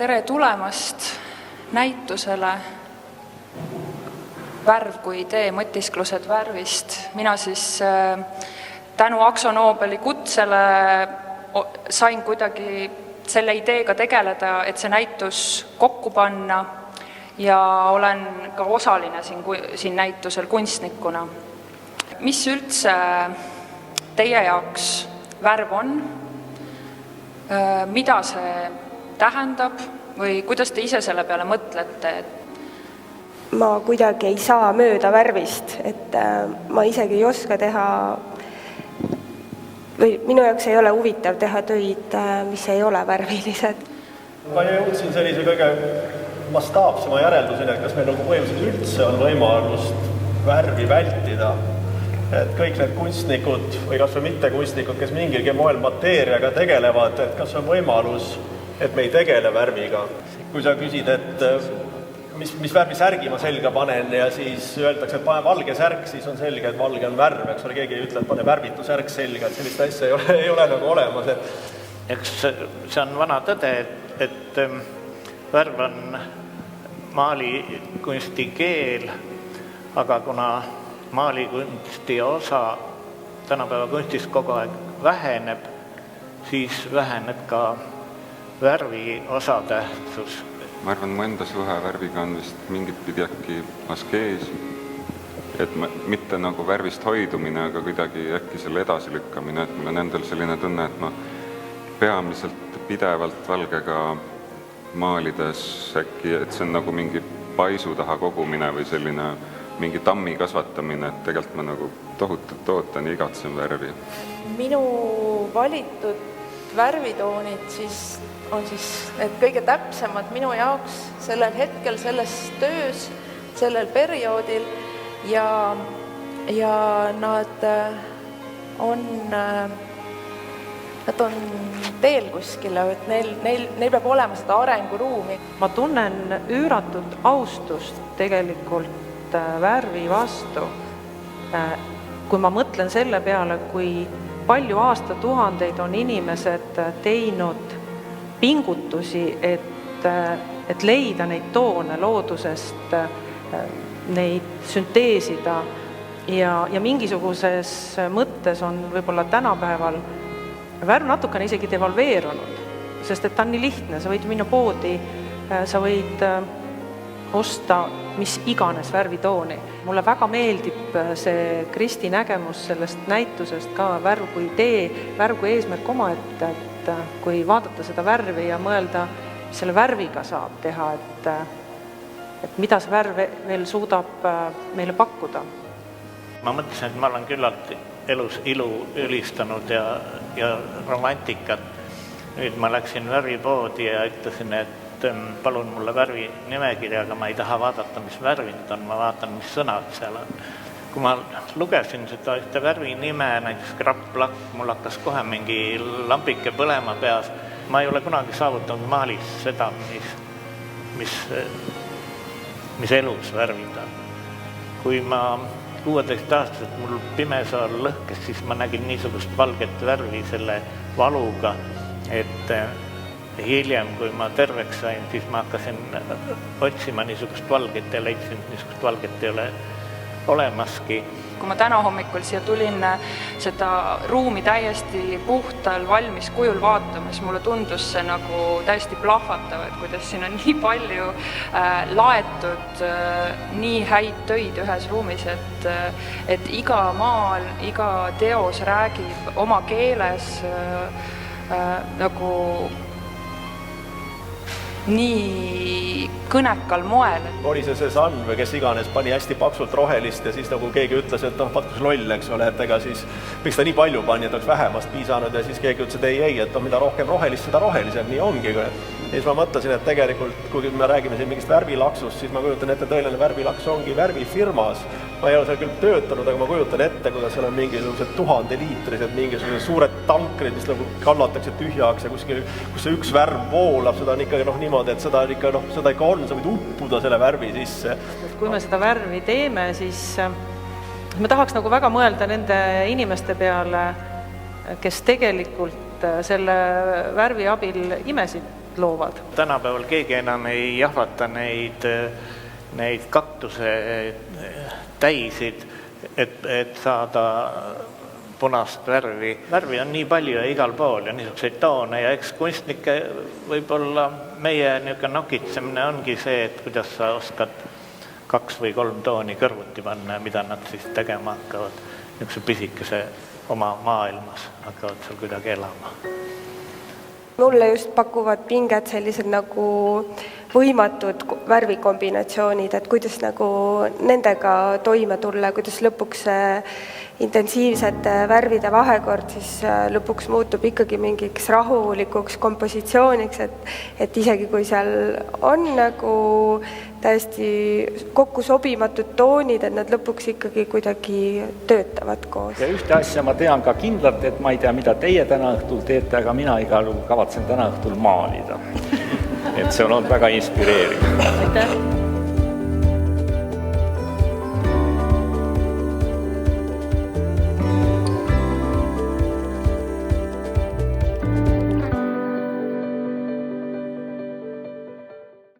Tere tulemast näitusele Värv kui idee, mõtisklused värvist. Mina siis tänu Akso Nobeli kutsele sain kuidagi selle ideega tegeleda, et see näitus kokku panna ja olen ka osaline siin näitusel kunstnikuna. Mis üldse teie jaoks värv on? Mida see tähendab või kuidas te ise selle peale mõtlete? Ma kuidagi ei saa mööda värvist, et ma isegi ei oska teha, või minu jaoks ei ole huvitav teha töid, mis ei ole värvilised. Ma jõudsin sellise kõige mastaapsema järelduseni, et kas meil nagu põhimõtteliselt üldse on võimalust värvi vältida. Et kõik need kunstnikud või kas või mitte kunstnikud, kes mingilgi moel mateeriaga tegelevad, et kas on võimalus, et me ei tegele värviga. Kui sa küsid, et mis värvi särgi ma selga panen ja siis öeldakse, et pane valge särk, siis on selge, et valge on värv, eks ole, keegi ei ütle, et pane värvitu särk selga, et sellist asja ei ole nagu olemas. Eks see on vana tõde, et värv on maalikunsti keel, aga kuna maalikunsti osa tänapäeva kunstis kogu aeg väheneb, siis väheneb ka värvi osatähtsus. Ma arvan, mu enda suhe värviga on vist mingit pidi äkki askees, et mitte nagu värvist hoidumine, aga kuidagi äkki selle edasilükkamine, et mul on endal selline tunne, et ma peamiselt pidevalt valgega maalides äkki, et see on nagu mingi paisu taha kogumine või selline mingi tammi kasvatamine, et tegelikult ma nagu tohutult ootan ja igatsen värvi. Minu valitud värvitoonid on need kõige täpsemad minu jaoks sellel hetkel, selles töös, sellel perioodil ja nad on teel kuskile, et neil peab olema seda arenguruumi. Ma tunnen üüratut austust tegelikult värvi vastu. Kui ma mõtlen selle peale, kui palju aastatuhandeid on inimesed teinud pingutusi, et leida neid toone loodusest, neid sünteesida ja mingisuguses mõttes on võib-olla tänapäeval värv natukene isegi devalveerunud, sest et ta on nii lihtne, sa võid minna poodi, sa võid osta mis iganes värvitooni. Mulle väga meeldib see Kristi nägemus sellest näitusest ka värv kui idee, värv kui eesmärk omaette, et kui vaadata seda värvi ja mõelda, mis selle värviga saab teha, et mida see värv veel suudab meile pakkuda. Ma mõtlesin, et ma olen küllalt elus ilu ülistanud ja romantikat. Nüüd ma läksin värvipoodi ja ütlesin, et palun mulle värvi nimekirja, aga ma ei taha vaadata, mis värvid on, ma vaatan, mis sõnad seal on. Kui ma lugesin seda ühte värvi nime, näiteks grapp-plakk, mul hakkas kohe mingi lampike põlema peas. Ma ei ole kunagi saavutanud maalis seda, mis elus värvid on. Kui ma 16-aastaselt mul Pimesaar lõhkes, siis ma nägin niisugust valget värvi selle valuga, et hiljem, kui ma terveks sain, siis ma hakkasin otsima niisugust valget ja leidsin, et niisugust valget ei ole olemaski. Kui ma täna hommikul siia tulin seda ruumi täiesti puhtal valmis kujul vaatamas, mulle tundus see nagu täiesti plahvatav, et kuidas siin on nii palju laetud nii häid töid ühes ruumis, et iga maal, iga teos räägib oma keeles nagu nii kõnekal moel. Oli see Sann või kes iganes pani hästi paksult rohelist ja siis nagu keegi ütles, et patkus loll, eks ole, et ega siis miks ta nii palju pani, et oleks vähemast piisanud ja siis keegi ütles, et ei, et mida rohkem rohelist, seda rohelisem, nii ongi. Ja siis ma mõtlesin, et tegelikult, kui me räägime siin mingist värvilaksust, siis ma kujutan ette, tõeline värvilaks ongi värvifirmas. Ma ei ole seal küll töötanud, aga ma kujutan ette, kuidas seal on mingisugused 1000-liitrised, mingisugused suured tankrid, mis nagu kallatakse tühjaks ja kuskil, kus see üks värv voolab, seda on ikkagi niimoodi, et seda ikka on, sa võid uppuda selle värvi sisse. Kui me seda värvi teeme, siis me tahaks nagu väga mõelda nende inimeste peale, kes tegelikult selle värvi abil imesid loovad. Tänapäeval keegi enam ei jahvata neid kaktuse täisid, et saada punast värvi. Värvi on nii palju ja igal pool ja niisuguseid toone ja eks kunstnike võib-olla meie niisugune nokitsemine ongi see, et kuidas sa oskad 2 või 3 tooni kõrvuti panna ja mida nad siis tegema hakkavad. Niisuguse pisikese oma maailmas hakkavad seal kuidagi elama. Mulle just pakuvad pinget sellised nagu võimatud värvikombinatsioonid, et kuidas nagu nendega toime tulla, kuidas lõpuks intensiivsete värvide vahekord siis lõpuks muutub ikkagi mingiks rahulikuks kompositsiooniks, et isegi kui seal on nagu täiesti kokku sobimatud toonid, et nad lõpuks ikkagi kuidagi töötavad koos. Ja ühte asja ma tean ka kindlalt, et ma ei tea, mida teie täna õhtul teete, aga mina igal juhul kavatsen täna õhtul maalida. Et see on olnud väga inspireeriv. Aitäh!